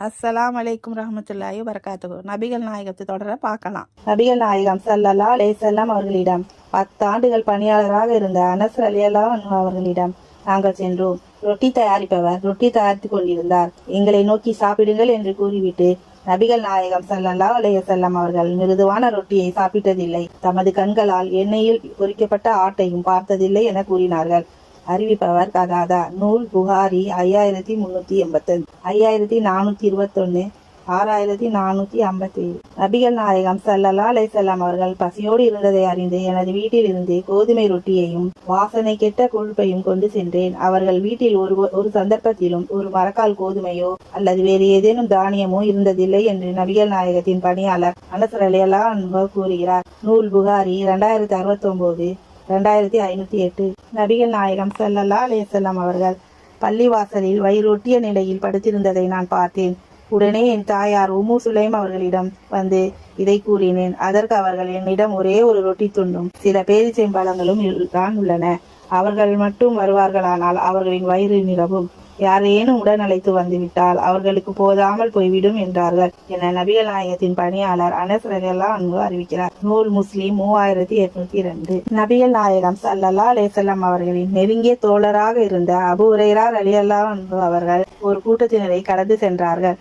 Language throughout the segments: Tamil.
அஸ்ஸலாமு அலைக்கும் ரஹ்மத்துல்லாஹி வபரகாத்துஹு. நபிகள் நாயகத்தை தொடர பார்க்கலாம். நபிகள் நாயகம் ஸல்லல்லாஹு அலைஹி வஸல்லம் அவர்களிடம் 10 ஆண்டுகள் பணியாளராக இருந்த அனஸ் ரலியல்லாஹு அன்ஹு அவர்களிடம் நாங்கள் சென்றோம். ரொட்டி தயாரிப்பவர் ரொட்டி தயாரித்துக் கொண்டிருந்தார். எங்களை நோக்கி சாப்பிடுங்கள் என்று கூறிவிட்டு நபிகள் நாயகம் ஸல்லல்லாஹு அலைஹி வஸல்லம் அவர்கள் மிருதுவான ரொட்டியை சாப்பிட்டதில்லை, தமது கண்களால் எண்ணெயில் பொரிக்கப்பட்ட ஆட்டையும் பார்த்ததில்லை என கூறினார்கள். அறிவிப்பவர் கதாதா. நூல் புகாரி 5385, 5421, 6457. நபிகள் நாயகம் ஸல்லல்லாஹு அலைஹி வஸல்லம் அவர்கள் பசியோடு இருந்ததை அறிந்து எனது வீட்டில் இருந்து கோதுமை ரொட்டியையும் வாசனை கெட்ட கொழுப்பையும் கொண்டு சென்றேன். அவர்கள் வீட்டில் ஒரு சந்தர்ப்பத்திலும் ஒரு மரக்கால் கோதுமையோ அல்லது வேறு ஏதேனும் தானியமோ இருந்ததில்லை என்று நபிகள் நாயகத்தின் பணியாளர் அனஸ் ரலியல்லாஹு அன்ஹு கூறுகிறார். நூல் புகாரி 2069, 2508. நபிகள் நாயகம் ஸல்லல்லாஹு அலைஹி வஸல்லம் அவர்கள் பள்ளிவாசலில் வயிறொட்டிய நிலையில் படுத்திருந்ததை நான் பார்த்தேன். உடனே என் தாயார் உம்மு சுலைம் அவர்களிடம் வந்து இதை கூறினேன். அதற்கு அவர்கள் என்னிடம் ஒரே ஒரு ரொட்டி துண்டும் சில பேரிச்சம்பழங்களும் தான் உள்ளன. அவர்கள் மட்டும் வருவார்களானால் அவர்களின் வயிறு நிரம்பும். யாரேனும் உடன் அழைத்து வந்துவிட்டால் அவர்களுக்கு போதாமல் போய்விடும் என்றார்கள் என நபிகள் நாயகத்தின் பணியாளர் அனஸ் ரலியல்லாஹு அன்ஹு அறிவிக்கிறார். நூல் முஸ்லிம் 3802. நபிகள் நாயகம் ஸல்லல்லாஹு அலைஹி வஸல்லம் அவர்களின் நெருங்கிய தோழராக இருந்த அபூ ஹுரைரா ரலியல்லாஹு அன்ஹு அவர்கள் ஒரு கூட்டத்தினரை கடந்து சென்றார்கள்.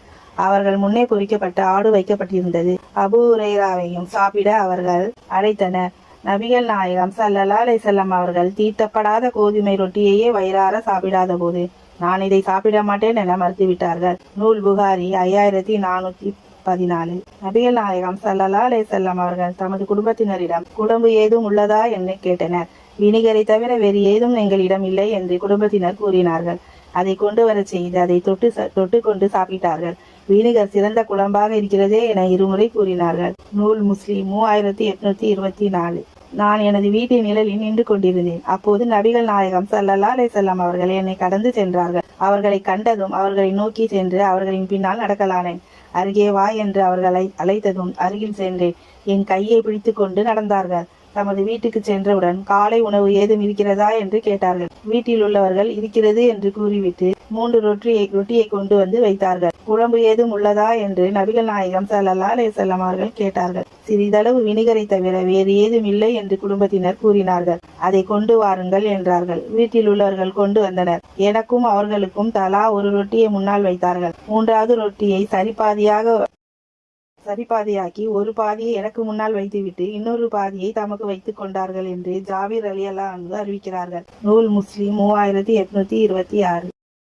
அவர்கள் முன்னே பொரிக்கப்பட்ட ஆடு வைக்கப்பட்டிருந்தது. அபூ ஹுரைராவையும் சாப்பிட அவர்கள் அழைத்தனர். நபிகள் நாயகம் ஸல்லல்லாஹு அலைஹி வஸல்லம் அவர்கள் தீட்டப்படாத கோதுமை ரொட்டியையே வயிறார சாப்பிடாத போது நான் இதை சாப்பிட மாட்டேன் என மறுத்துவிட்டார்கள். நூல் புகாரி 5414. நபிகள் நாயகம் ஸல்லல்லாஹு அலைஹி வஸல்லம் அவர்கள் தமது குடும்பத்தினரிடம் குழம்பு ஏதும் உள்ளதா என்று கேட்டனர். வினிகரை தவிர வேறு ஏதும் எங்களிடம் இல்லை என்று குடும்பத்தினர் கூறினார்கள். அதை கொண்டு வர செய்து அதை தொட்டு கொண்டு சாப்பிட்டார்கள். வினிகர் சிறந்த குழம்பாக இருக்கிறதே என இருமுறை கூறினார்கள். நூல் முஸ்லிம் 3824. நான் எனது வீட்டின் நிழலில் நின்று கொண்டிருந்தேன். அப்போது நபிகள் நாயகம் ஸல்லல்லாஹு அலைஹி வஸல்லம் அவர்கள் என்னை கடந்து சென்றார்கள். அவர்களை கண்டதும் அவர்களை நோக்கி சென்று அவர்களின் பின்னால் நடக்கலானேன். அருகே வா என்று அவர்களை அழைத்ததும் அருகில் சென்றேன். என் கையை பிடித்து கொண்டு நடந்தார்கள். தமது வீட்டுக்கு சென்றவுடன் காலை உணவு ஏதும் இருக்கிறதா என்று கேட்டார்கள். வீட்டில் உள்ளவர்கள் இருக்கிறது என்று கூறிவிட்டு 3 ரொட்டியை கொண்டு வந்து வைத்தார்கள். குழம்பு ஏதும் உள்ளதா என்று நபிகள் நாயகம் ஸல்லல்லாஹு அலைஹி வஸல்லம் அவர்கள் கேட்டார்கள். சிறிதளவு வினிகரை தவிர வேறு ஏதும் இல்லை என்று குடும்பத்தினர் கூறினார்கள். அதை கொண்டு வாருங்கள் என்றார்கள். வீட்டில் உள்ளவர்கள் கொண்டு வந்தனர். எனக்கும் அவர்களுக்கும் தலா ஒரு ரொட்டியை முன்னால் வைத்தார்கள். 3வது ரொட்டியை சரிபாதியாக்கி ஒரு பாதியை எனக்கு முன்னால் வைத்துவிட்டு இன்னொரு பாதியை தமக்கு வைத்துக் கொண்டார்கள் என்று ஜாபிர் ரலியல்லாஹு அன்ஹு அறிவிக்கிறார்கள். நூல் முஸ்லிம் 3826.